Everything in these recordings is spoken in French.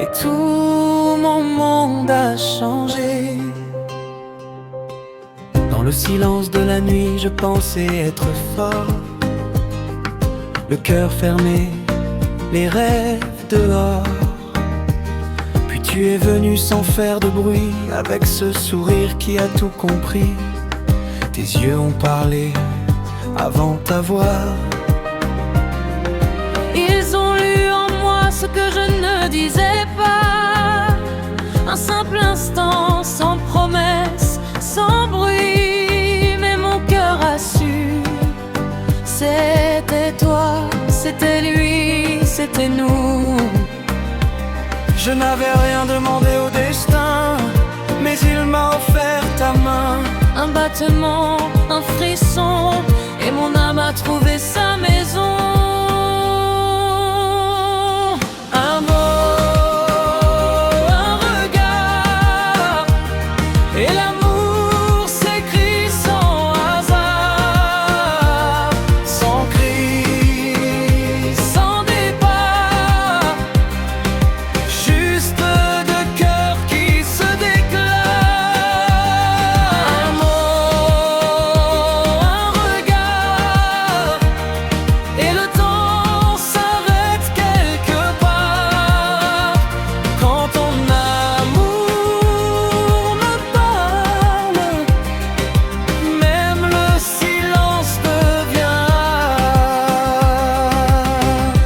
et tout mon monde a changé. Dans le silence de la nuit, je pensais être fort, le cœur fermé, les rêves dehors. Puis tu es venu sans faire de bruit, avec ce sourire qui a tout compris. Tes yeux ont parlé avant ta voix. Ils ont lu en moi ce que je ne disais pas. Un simple instant, sans promesse, sans bruit, mais mon cœur a su. C'était toi, c'était lui, c'était nous. Je n'avais rien demandé au destin, mais il m'a offert ta main. Un battement, un frisson, et mon âme a trouvé sa maison. Un mot, un regard, et l'amour s'écrit sans hasard, sans cri, sans départ, juste deux cœurs qui se déclarent. Un mot, un regard, et le temps s'arrête quelque part. Quand ton amour me parle, même le silence devient art.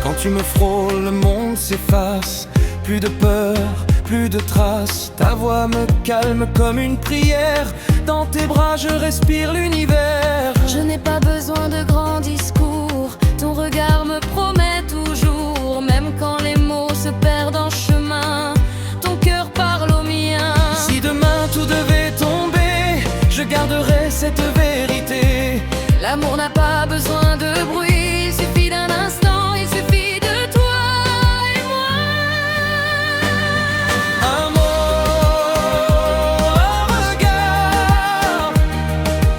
Quand tu me frôles, le monde s'efface. Plus de peur, plus de traces. Ta voix me calme comme une prière. Dans tes bras je respire l'univers. Je n'ai pas besoin de grands discours. Ton regard me promet toujours, même quand les mots se perdent en chemin. Ton cœur parle au mien. Si demain tout devait tomber, je garderai cette vérité. L'amour n'a pas besoin de bruit, il suffit d'un instant, il suffit de toi et moi. Un mot, un regard,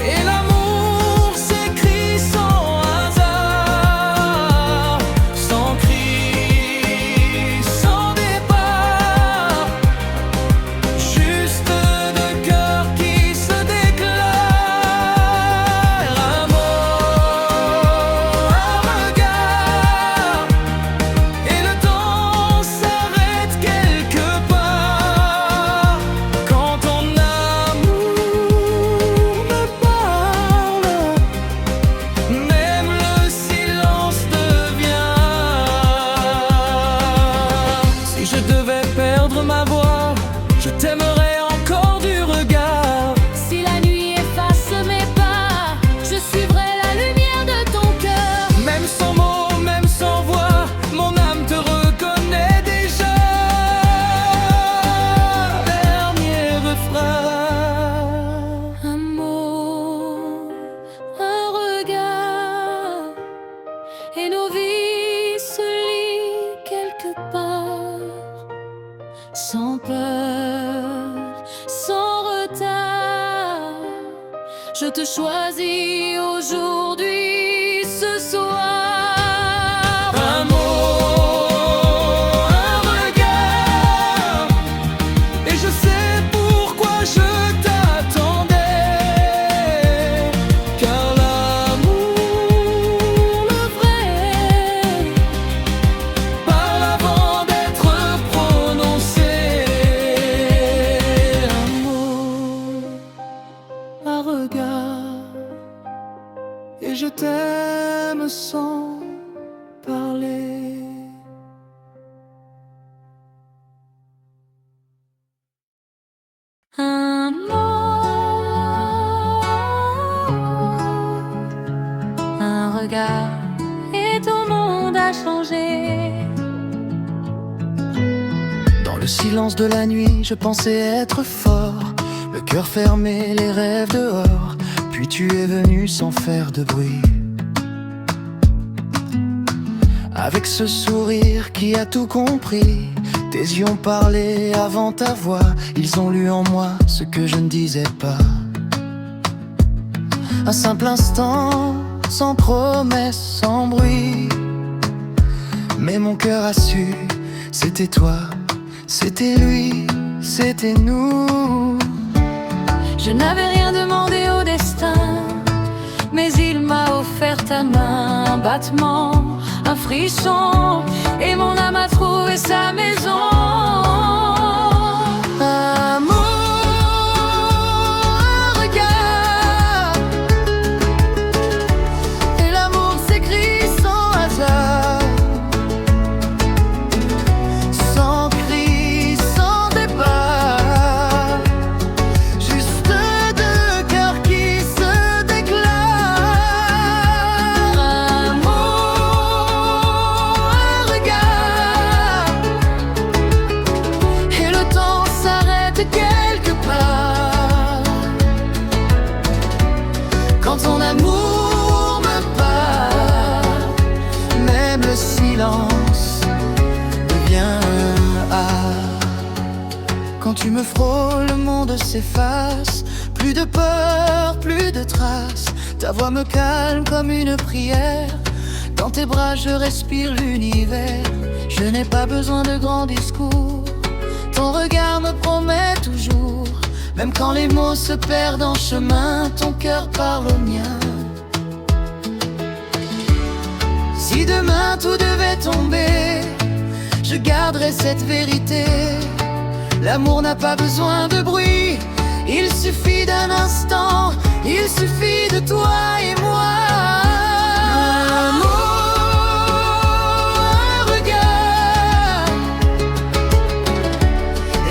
et l'amour s'écrit sans hasard, sans cri, sans départ, juste deux cœurs qui se déclarent. Un mot, un regard, et le temps s'arrête quelque part. Quand ton amour me parle, même le silence devient art. Si je devais perdre ma voix, je t'aimerais encore du regard. Si la nuit efface mes pas, je suivrai la lumière de ton cœur. Même sans mots, même sans voix, mon âme te reconnaît déjà. Dernier refrain. Un mot, un regard, et nos vies se lient quelque part, sans peur, sans retard. Je te choisis aujourd'hui, ce soir. Un mot, un regard, et je sais pourquoi je t'attendais. Car l'amour, le vrai, parle avant d'être prononcé. Un mot, un regard, et je t'aime sans parler. Un mot, un regard, et ton monde a changé. Dans le silence de la nuit, je pensais être fort, le cœur fermé, les rêves dehors. Puis tu es venu sans faire de bruit, avec ce sourire qui a tout compris. Tes yeux ont parlé avant ta voix, ils ont lu en moi ce que je ne disais pas. Un simple instant, sans promesse, sans bruit, mais mon cœur a su, c'était toi, C'était lui, c'était nous. Je n'avais rien demandé au destin, mais il m'a offert ta main, un battement, un frisson, et mon âme a trouvé sa maison. Amour, un regard, et l'amour s'écrit sans hasard, sans cri, sans départ, juste deux cœurs qui se déclarent. Amour, un regard, et le temps s'arrête quelque part. Quand ton amour me parle, même le silence devient un art. Quand tu me frôles, le monde s'efface. Plus de peur, plus de traces. Ta voix me calme comme une prière. Dans tes bras je respire l'univers. Je n'ai pas besoin de grands discours. Ton regard me promet toujours. Même quand les mots se perdent en chemin, ton cœur parle au mien. Si demain tout devait tomber, je garderai cette vérité. L'amour n'a pas besoin de bruit, il suffit d'un instant, il suffit de toi et moi. Amour, un regard,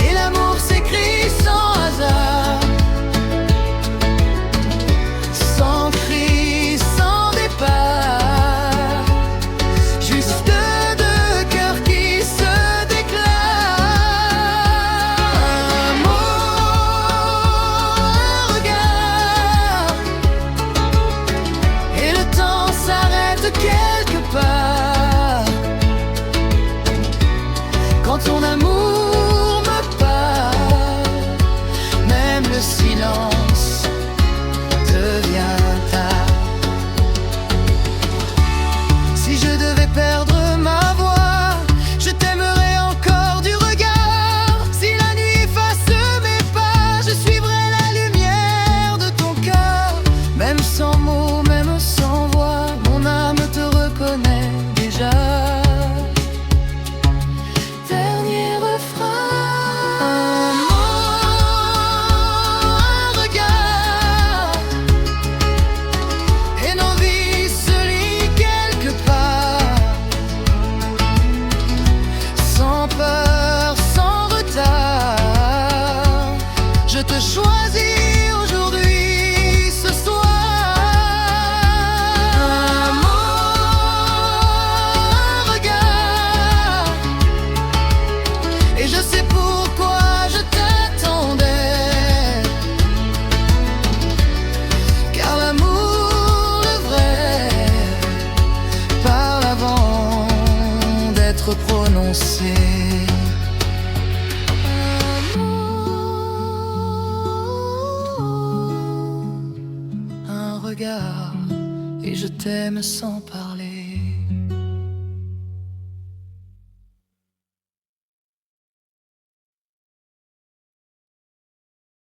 et l'amour s'écrit sans hasard, sans cri, sans départ, juste deux cœurs qui se déclarent. Amour, un regard, et le temps s'arrête quelque part. Quand ton amour me parle, même le silence devient tard. Si je devais perdre ma voix, je t'aimerais encore du regard. Si la nuit efface mes pas, je suivrai la lumière de ton cœur. Même sans mots, même sans voix, mon âme te reconnaît déjà. Dernier refrain. Amour, un regard, et nos vies se lient quelque part, sans peur, sans retard. Je te choisis aujourd'hui, ce soir. Amour, un regard, et je sais pourquoi je t'attendais. Car l'amour, le vrai, parle avant d'être prononcé. Amour, un regard, et je t'aime sans parler.